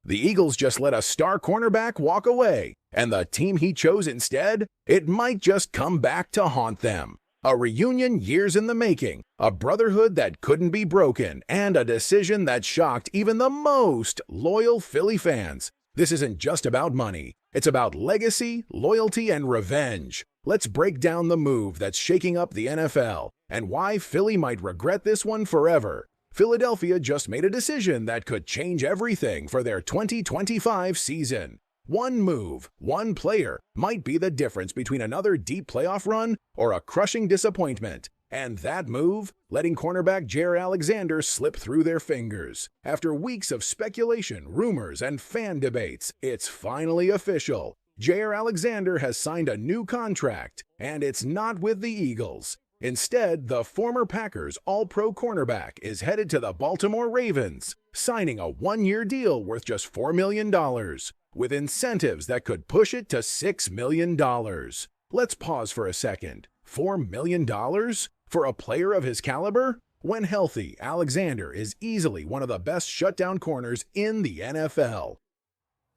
The Eagles just let a star cornerback walk away, and the team he chose instead, it might just come back to haunt them. A reunion years in the making, a brotherhood that couldn't be broken, and a decision that shocked even the most loyal Philly fans. This isn't just about money. It's about legacy, loyalty, and revenge. Let's break down the move that's shaking up the NFL and why Philly might regret this one forever. Philadelphia just made a decision that could change everything for their 2025 season. One move, one player, might be the difference between another deep playoff run or a crushing disappointment. And that move, letting cornerback Jaire Alexander slip through their fingers. After weeks of speculation, rumors, and fan debates, it's finally official. Jaire Alexander has signed a new contract, and it's not with the Eagles. Instead, the former Packers All-Pro cornerback is headed to the Baltimore Ravens, signing a one-year deal worth just $4 million, with incentives that could push it to $6 million. Let's pause for a second. $4 million? For a player of his caliber? When healthy, Alexander is easily one of the best shutdown corners in the NFL.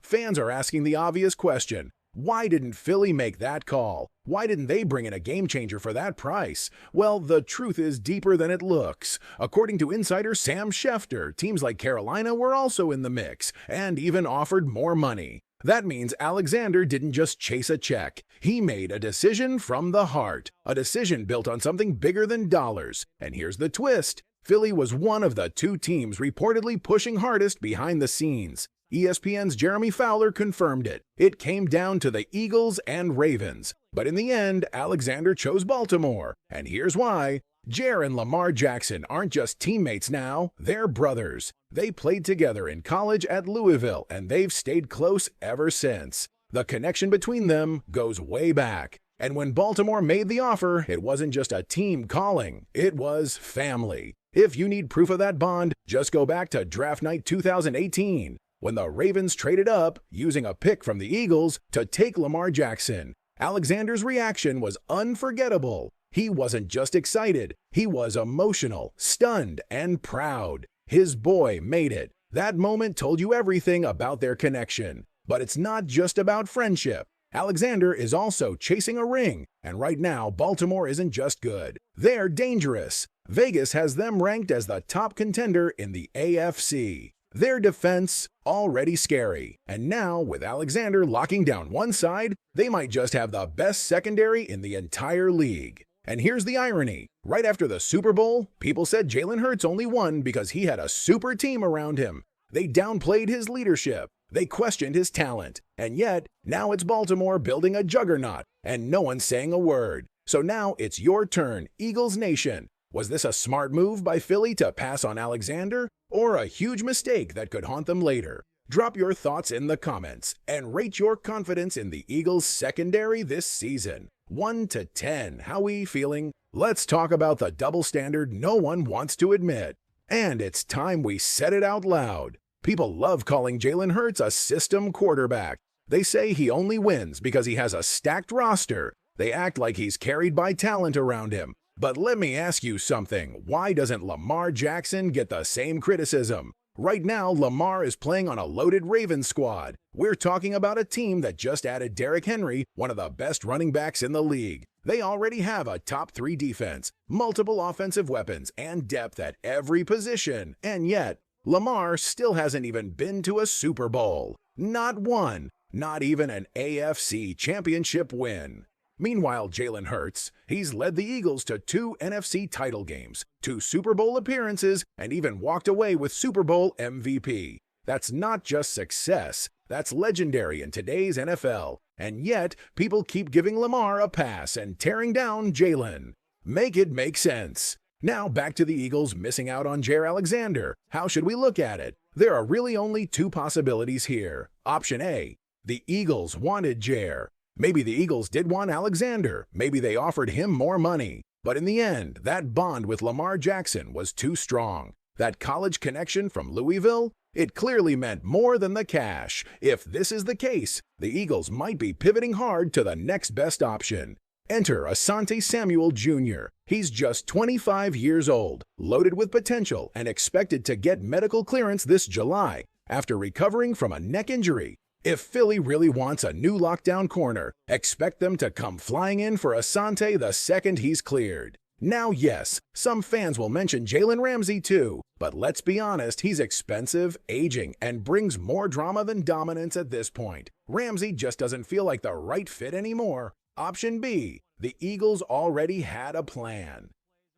Fans are asking the obvious question. Why didn't Philly make that call? Why didn't they bring in a game-changer for that price? Well, the truth is deeper than it looks. According to insider Sam Schefter, teams like Carolina were also in the mix and even offered more money. That means Alexander didn't just chase a check. He made a decision from the heart, a decision built on something bigger than dollars. And here's the twist. Philly was one of the two teams reportedly pushing hardest behind the scenes. ESPN's Jeremy Fowler confirmed it. It came down to the Eagles and Ravens. But in the end, Alexander chose Baltimore. And here's why. Jaire and Lamar Jackson aren't just teammates now, they're brothers. They played together in college at Louisville, and they've stayed close ever since. The connection between them goes way back. And when Baltimore made the offer, it wasn't just a team calling, it was family. If you need proof of that bond, just go back to draft night 2018. When the Ravens traded up, using a pick from the Eagles, to take Lamar Jackson. Alexander's reaction was unforgettable. He wasn't just excited, he was emotional, stunned, and proud. His boy made it. That moment told you everything about their connection. But it's not just about friendship. Alexander is also chasing a ring, and right now, Baltimore isn't just good. They're dangerous. Vegas has them ranked as the top contender in the AFC. Their defense, already scary. And now, with Alexander locking down one side, they might just have the best secondary in the entire league. And here's the irony. Right after the Super Bowl, people said Jalen Hurts only won because he had a super team around him. They downplayed his leadership. They questioned his talent. And yet, now it's Baltimore building a juggernaut, and no one's saying a word. So now it's your turn, Eagles Nation. Was this a smart move by Philly to pass on Alexander, or a huge mistake that could haunt them later? Drop your thoughts in the comments and rate your confidence in the Eagles secondary this season. 1 to 10, how we feeling? Let's talk about the double standard no one wants to admit. And it's time we said it out loud. People love calling Jalen Hurts a system quarterback. They say he only wins because he has a stacked roster. They act like he's carried by talent around him. But let me ask you something. Why doesn't Lamar Jackson get the same criticism? Right now, Lamar is playing on a loaded Ravens squad. We're talking about a team that just added Derrick Henry, one of the best running backs in the league. They already have a top 3 defense, multiple offensive weapons, and depth at every position. And yet, Lamar still hasn't even been to a Super Bowl. Not one. Not even an AFC championship win. Meanwhile, Jalen Hurts, he's led the Eagles to 2 NFC title games, 2 Super Bowl appearances, and even walked away with Super Bowl MVP. That's not just success, that's legendary in today's NFL. And yet, people keep giving Lamar a pass and tearing down Jalen. Make it make sense. Now back to the Eagles missing out on Jaire Alexander. How should we look at it? There are really only 2 possibilities here. Option A, the Eagles wanted Jaire. Maybe the Eagles did want Alexander. Maybe they offered him more money. But in the end, that bond with Lamar Jackson was too strong. That college connection from Louisville? It clearly meant more than the cash. If this is the case, the Eagles might be pivoting hard to the next best option. Enter Asante Samuel Jr. He's just 25 years old, loaded with potential, and expected to get medical clearance this July. after recovering from a neck injury. If Philly really wants a new lockdown corner, expect them to come flying in for Asante the second he's cleared. Now, yes, some fans will mention Jalen Ramsey too, but let's be honest, he's expensive, aging, and brings more drama than dominance at this point. Ramsey just doesn't feel like the right fit anymore. Option B, the Eagles already had a plan.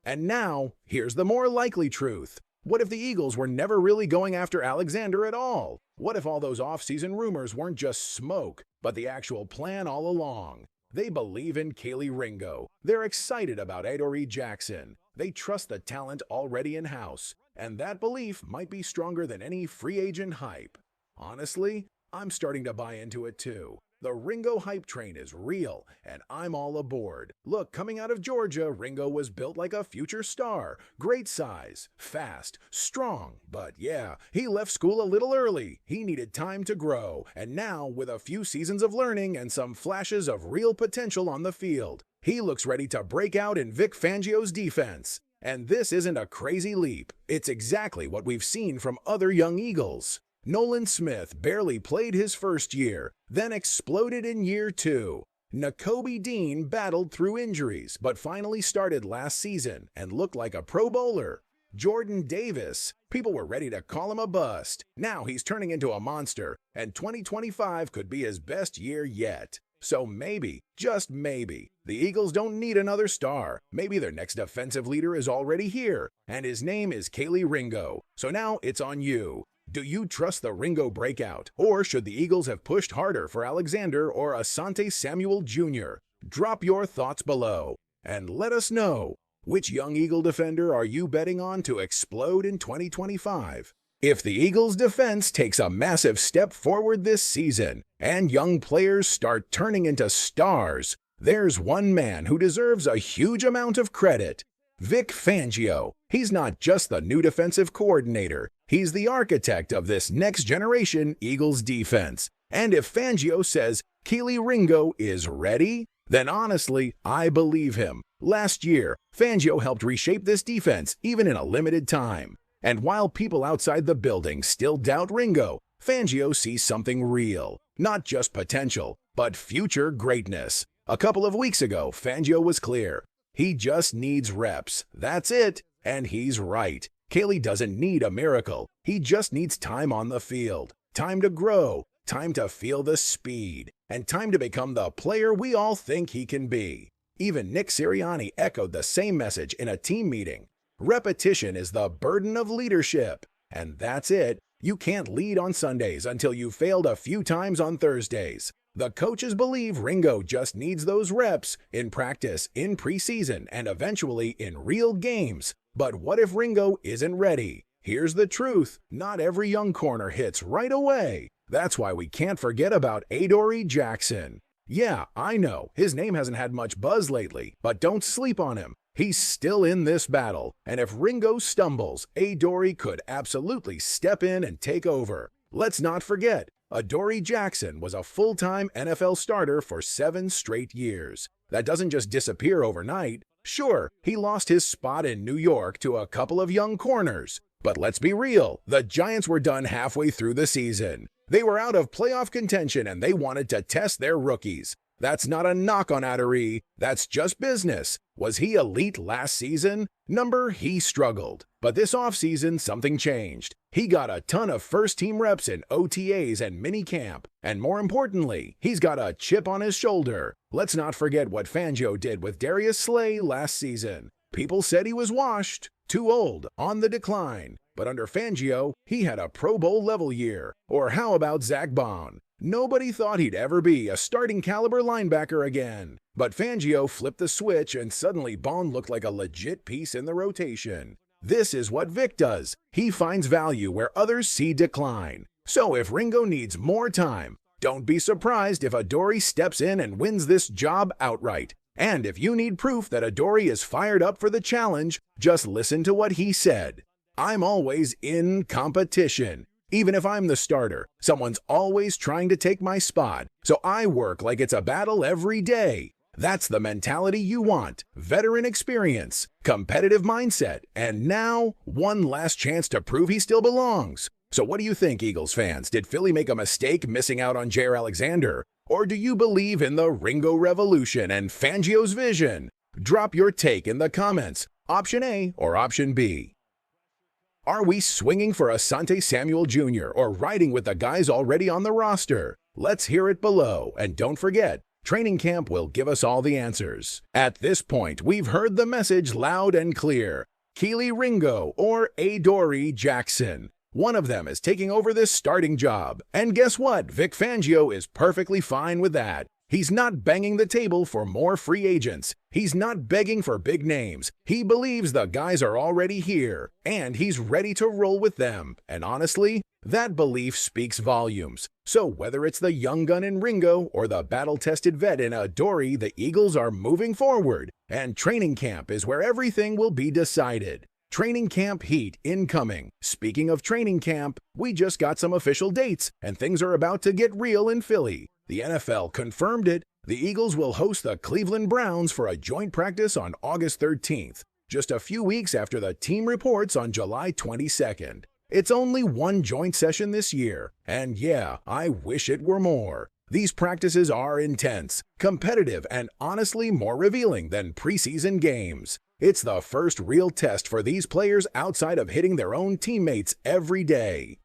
And now, here's the more likely truth. What if the Eagles were never really going after Alexander at all? What if all those off-season rumors weren't just smoke, but the actual plan all along? They believe in Kelee Ringo. They're excited about Adoree Jackson. They trust the talent already in-house, and that belief might be stronger than any free agent hype. Honestly, I'm starting to buy into it too. The Ringo hype train is real, and I'm all aboard. Look, coming out of Georgia, Ringo was built like a future star. Great size, fast, strong. But yeah, he left school a little early. He needed time to grow. And now, with a few seasons of learning and some flashes of real potential on the field, he looks ready to break out in Vic Fangio's defense. And this isn't a crazy leap. It's exactly what we've seen from other young Eagles. Nolan Smith barely played his first year, then exploded in year 2. Nakobe Dean battled through injuries, but finally started last season and looked like a Pro Bowler. Jordan Davis, people were ready to call him a bust. Now he's turning into a monster, and 2025 could be his best year yet. So maybe, just maybe, the Eagles don't need another star. Maybe their next defensive leader is already here, and his name is Kelee Ringo. So now it's on you. Do you trust the Ringo breakout, or should the Eagles have pushed harder for Alexander or Asante Samuel Jr.? Drop your thoughts below, and let us know, which young Eagle defender are you betting on to explode in 2025? If the Eagles' defense takes a massive step forward this season, and young players start turning into stars, there's one man who deserves a huge amount of credit. Vic Fangio. He's not just the new defensive coordinator, he's the architect of this next-generation Eagles defense. And if Fangio says Kelee Ringo is ready, then honestly, I believe him. Last year, Fangio helped reshape this defense even in a limited time. And while people outside the building still doubt Ringo, Fangio sees something real. Not just potential, but future greatness. A couple of weeks ago, Fangio was clear. He just needs reps. That's it. And he's right. Kelee doesn't need a miracle. He just needs time on the field. Time to grow. Time to feel the speed. And time to become the player we all think he can be. Even Nick Sirianni echoed the same message in a team meeting. Repetition is the burden of leadership. And that's it. You can't lead on Sundays until you've failed a few times on Thursdays. The coaches believe Ringo just needs those reps in practice, in preseason, and eventually in real games. But what if Ringo isn't ready? Here's the truth. Not every young corner hits right away. That's why we can't forget about Adoree Jackson. Yeah, I know, his name hasn't had much buzz lately, but don't sleep on him. He's still in this battle, and if Ringo stumbles, Adoree could absolutely step in and take over. Let's not forget, Adoree Jackson was a full-time NFL starter for 7 straight years. That doesn't just disappear overnight. Sure, he lost his spot in New York to a couple of young corners. But let's be real, the Giants were done halfway through the season. They were out of playoff contention and they wanted to test their rookies. That's not a knock on Adoree, that's just business. Was he elite last season? He struggled. But this offseason, something changed. He got a ton of first-team reps in OTAs and minicamp. And more importantly, he's got a chip on his shoulder. Let's not forget what Fangio did with Darius Slay last season. People said he was washed, too old, on the decline. But under Fangio, he had a Pro Bowl level year. Or how about Zack Baun? Nobody thought he'd ever be a starting caliber linebacker again. But Fangio flipped the switch and suddenly Baun looked like a legit piece in the rotation. This is what Vic does. He finds value where others see decline. So if Ringo needs more time, don't be surprised if Adoree steps in and wins this job outright. And if you need proof that Adoree is fired up for the challenge, just listen to what he said. I'm always in competition. Even if I'm the starter, someone's always trying to take my spot. So I work like it's a battle every day. That's the mentality you want. Veteran experience, competitive mindset, and now one last chance to prove he still belongs. So what do you think, Eagles fans? Did Philly make a mistake missing out on Jair Alexander? Or do you believe in the Ringo revolution and Fangio's vision? Drop your take in the comments. Option A or Option B. Are we swinging for Asante Samuel Jr. or riding with the guys already on the roster? Let's hear it below, and don't forget, training camp will give us all the answers. At this point, we've heard the message loud and clear. Keely Ringo or Adoree Jackson. One of them is taking over this starting job. And guess what? Vic Fangio is perfectly fine with that. He's not banging the table for more free agents. He's not begging for big names. He believes the guys are already here, and he's ready to roll with them. And honestly, that belief speaks volumes. So whether it's the young gun in Ringo or the battle-tested vet in Adoree, the Eagles are moving forward, and training camp is where everything will be decided. Training camp heat incoming. Speaking of training camp, we just got some official dates, and things are about to get real in Philly. The NFL confirmed it. The Eagles will host the Cleveland Browns for a joint practice on August 13th, just a few weeks after the team reports on July 22nd. It's only one joint session this year, and yeah, I wish it were more. These practices are intense, competitive, and honestly more revealing than preseason games. It's the first real test for these players outside of hitting their own teammates every day.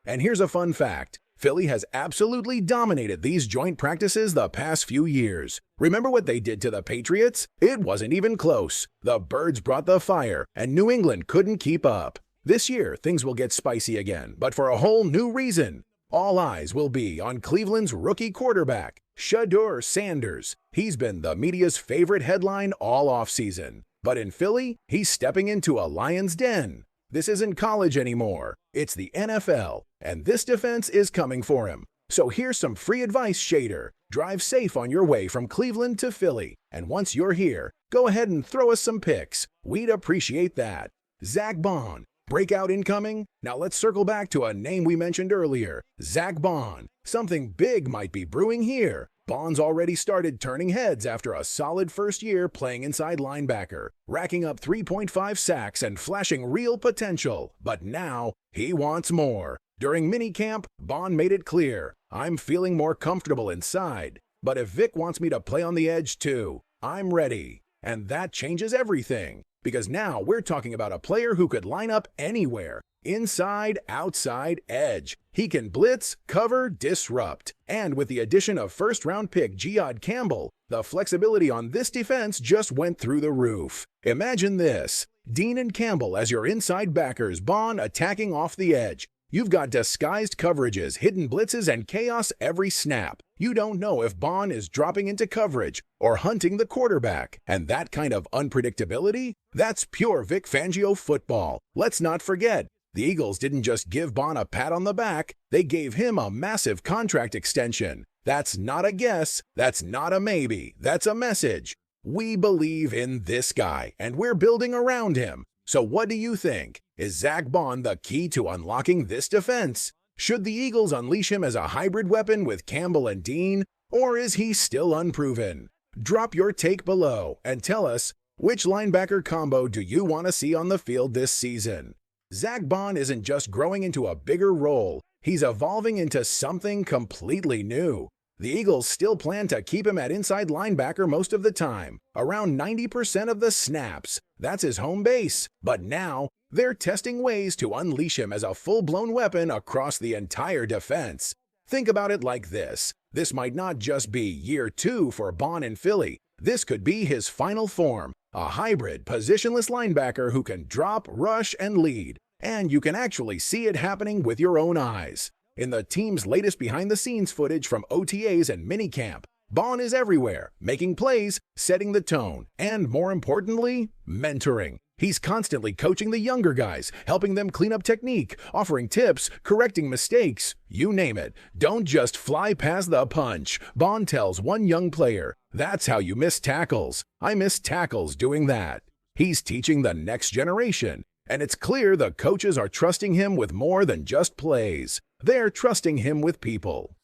And here's a fun fact. Philly has absolutely dominated these joint practices the past few years. Remember what they did to the Patriots? It wasn't even close. The Birds brought the fire, and New England couldn't keep up. This year, things will get spicy again, but for a whole new reason. All eyes will be on Cleveland's rookie quarterback, Shedeur Sanders. He's been the media's favorite headline all offseason. But in Philly, he's stepping into a lion's den. This isn't college anymore. It's the NFL, and this defense is coming for him. So here's some free advice, Shader. Drive safe on your way from Cleveland to Philly. And once you're here, go ahead and throw us some picks. We'd appreciate that. Zack Baun. Breakout incoming? Now let's circle back to a name we mentioned earlier, Zack Baun. Something big might be brewing here. Baun's already started turning heads after a solid first year playing inside linebacker, racking up 3.5 sacks and flashing real potential. But now, he wants more. During minicamp, Baun made it clear, I'm feeling more comfortable inside. But if Vic wants me to play on the edge too, I'm ready. And that changes everything. Because now we're talking about a player who could line up anywhere. Inside, outside, edge. He can blitz, cover, disrupt. And with the addition of first-round pick Jiad Campbell, the flexibility on this defense just went through the roof. Imagine this. Dean and Campbell as your inside backers, Baun attacking off the edge. You've got disguised coverages, hidden blitzes, and chaos every snap. You don't know if Baun is dropping into coverage or hunting the quarterback. And that kind of unpredictability? That's pure Vic Fangio football. Let's not forget, the Eagles didn't just give Baun a pat on the back, they gave him a massive contract extension. That's not a guess, that's not a maybe, that's a message. We believe in this guy, and we're building around him. So what do you think? Is Zack Baun the key to unlocking this defense? Should the Eagles unleash him as a hybrid weapon with Campbell and Dean, or is he still unproven? Drop your take below and tell us, which linebacker combo do you want to see on the field this season? Zack Baun isn't just growing into a bigger role, he's evolving into something completely new. The Eagles still plan to keep him at inside linebacker most of the time, around 90% of the snaps. That's his home base. But now, they're testing ways to unleash him as a full-blown weapon across the entire defense. Think about it like this. This might not just be year 2 for Baun in Philly. This could be his final form, a hybrid, positionless linebacker who can drop, rush, and lead. And you can actually see it happening with your own eyes. In the team's latest behind-the-scenes footage from OTAs and minicamp, Baun is everywhere, making plays, setting the tone, and more importantly, mentoring. He's constantly coaching the younger guys, helping them clean up technique, offering tips, correcting mistakes, you name it. Don't just fly past the punch. Baun tells one young player, that's how you miss tackles. I miss tackles doing that. He's teaching the next generation. And it's clear the coaches are trusting him with more than just plays. They're trusting him with people.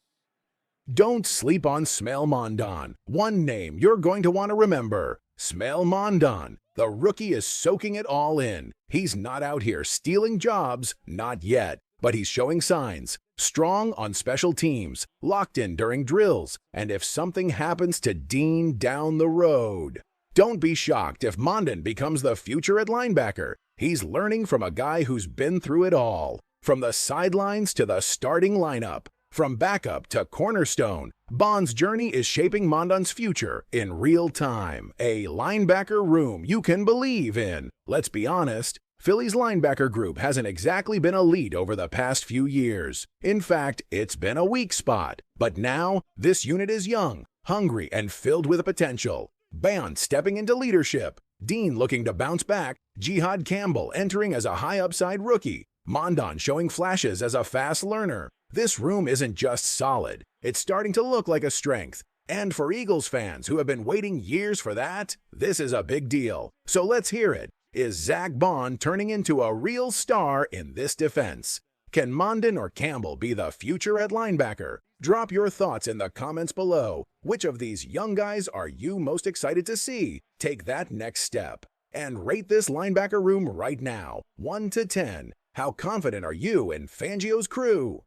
Don't sleep on Smael Mondon. One name you're going to want to remember. Smael Mondon. The rookie is soaking it all in. He's not out here stealing jobs, not yet. but he's showing signs. Strong on special teams, locked in during drills, and if something happens to Dean down the road. Don't be shocked if Mondon becomes the future at linebacker. He's learning from a guy who's been through it all. From the sidelines to the starting lineup, from backup to cornerstone, Baun's journey is shaping Mondon's future in real time. A linebacker room you can believe in. Let's be honest, Philly's linebacker group hasn't exactly been elite over the past few years. In fact, it's been a weak spot. But now, this unit is young, hungry, and filled with potential. Baun stepping into leadership, Dean looking to bounce back, Jihad Campbell entering as a high-upside rookie, Mondon showing flashes as a fast learner. This room isn't just solid, it's starting to look like a strength. And for Eagles fans who have been waiting years for that, this is a big deal. So let's hear it. Is Zack Baun turning into a real star in this defense? Can Mondon or Campbell be the future at linebacker? Drop your thoughts in the comments below. Which of these young guys are you most excited to see take that next step? And rate this linebacker room right now, 1 to 10. How confident are you in Fangio's crew?